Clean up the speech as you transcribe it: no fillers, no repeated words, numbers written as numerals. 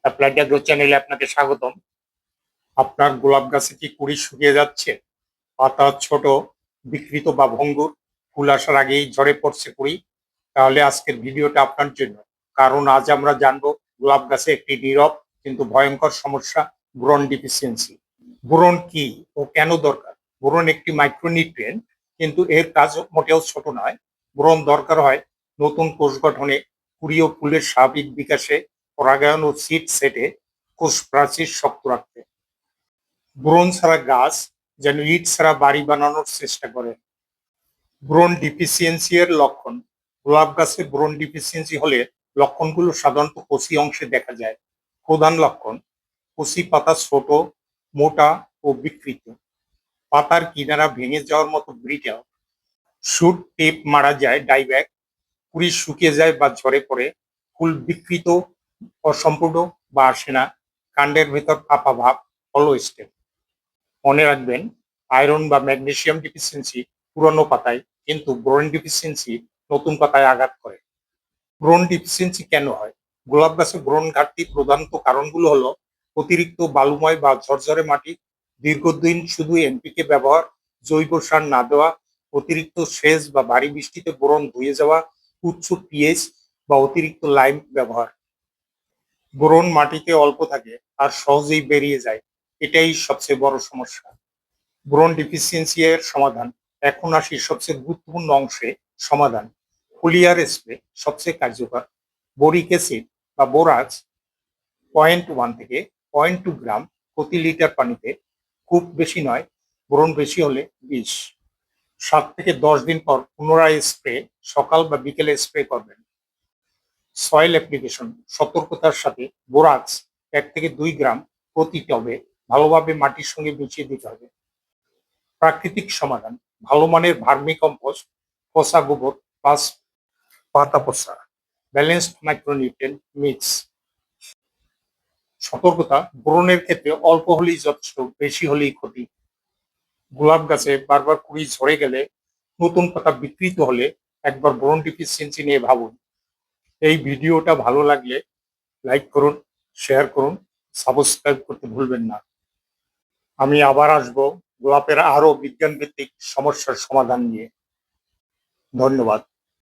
Applied agro চ্যানেলে আপনাকে স্বাগতম। আপনার গোলাপ গাছে কি কুড়ি শুকিয়ে যাচ্ছে, পাতা ছোট, বিকৃত বা ভঙ্গুর, ফুল আসার আগেই ঝরে পড়ছে কুড়ি? তাহলে আজকের ভিডিওটা আপনার জন্য। কারণ আজ আমরা জানবো গোলাপ গাছে একটি নীরব কিন্তু ভয়ঙ্কর সমস্যা, বোরন ডিফিসিয়েন্সি। বোরন কি ও কেন দরকার? বোরন একটি মাইক্রোনিউট্রিয়েন্ট, কিন্তু এর কাজ মোটেও ছোট নয়। বোরন দরকার হয় নতুন কোষ গঠনে, কুড়ি ও ফুলের স্বাভাবিক বিকাশে, পরাগায়ন ও সিড সেটে, কোষ প্রাচীর শক্ত রাখতে। বোরন ছাড়া গাছ যেন ইট ছাড়া বাড়ি বানানোর চেষ্টা করে। বোরন ডিফিসিয়েন্সি এর লক্ষণ। গোলাপ গাছে বোরন ডিফিসিয়েন্সি হলে লক্ষণগুলো সাধারণত কচি অংশে দেখা যায়। প্রধান লক্ষণ: কচি পাতা ছোট, মোটা ও বিকৃত, পাতার কিনারা ভেঙে যাওয়ার মতো ব্রিটেল, শুট টেপ মারা যায়, ডাইব্যাক, কুড়ি শুকিয়ে যায় বা ঝরে পড়ে, ফুল বিকৃত, অসম্পূর্ণ বা আসে না, কাণ্ডের ভেতর ফাঁপা ভাব, হলো স্টেম। মনে রাখবেন, আয়রন বা ম্যাগনেসিয়াম ডিফিসিয়েন্সি পুরনো পাতায়, কিন্তু বোরন ডিফিসিয়েন্সি নতুন পাতায় আঘাত করে। বোরন ডিফিসিয়েন্সি কেন হয়? গোলাপ গাছে বোরন ঘাটতি প্রধানত কারণগুলো হলো: অতিরিক্ত বালুময় বা ঝরঝরে মাটি, দীর্ঘদিন শুধু এনপিকে ব্যবহার, জৈব সার না দেওয়া, অতিরিক্ত সেচ বা ভারী বৃষ্টিতে বোরন ধুয়ে যাওয়া, উচ্চ পিএইচ বা অতিরিক্ত লাইম ব্যবহার। বোরন মাটিতে অল্প থাকে আর সহজেই বেরিয়ে যায়, এটাই সবচেয়ে বড় সমস্যা। বোরন ডিফিসিয়েন্সি এর সমাধান। এখন আসি সবচেয়ে গুরুত্বপূর্ণ অংশে, সমাধান। ফোলিয়ার স্প্রে সবচেয়ে কার্যকর। বোরিক অ্যাসিড বা বোরাক্স 0.1 থেকে 0.2 গ্রাম প্রতি লিটার পানিতে, খুব বেশি নয়, বোরন বেশি হলে 20। 7 থেকে 10 দিন পর পুনরায় স্প্রে, সকাল বা বিকেলে স্প্রে করবেন। সয়েল অ্যাপ্লিকেশন সতর্কতার সাথে। বোরাক্স 1 থেকে 2 গ্রাম প্রতি টবে ভালোভাবে মাটির সঙ্গে মিশিয়ে দিতে হবে। প্রাকৃতিক সমাধান: ভালো মানের ভার্মি কম্পোস্ট, পচা গোবর প্লাস পাতা পচা, ব্যালেন্সড মাইক্রোনিউট্রিয়েন্ট মিক্স। সতর্কতা: বোরনের ক্ষেত্রে অল্প হলেই যথেষ্ট, বেশি হলেই ক্ষতি। গোলাপ গাছে বারবার কুড়ি ঝরে গেলে, নতুন পাতা বিকৃত হলে একবার বোরন ডিফিসিয়েন্সি নিয়ে ভাবুন। এই ভিডিওটা ভালো লাগলে লাইক করুন, শেয়ার করুন, সাবস্ক্রাইব করতে ভুলবেন না। আমি আবার আসবো গোলাপের আরো বিজ্ঞান ভিত্তিক সমস্যার সমাধান নিয়ে। ধন্যবাদ।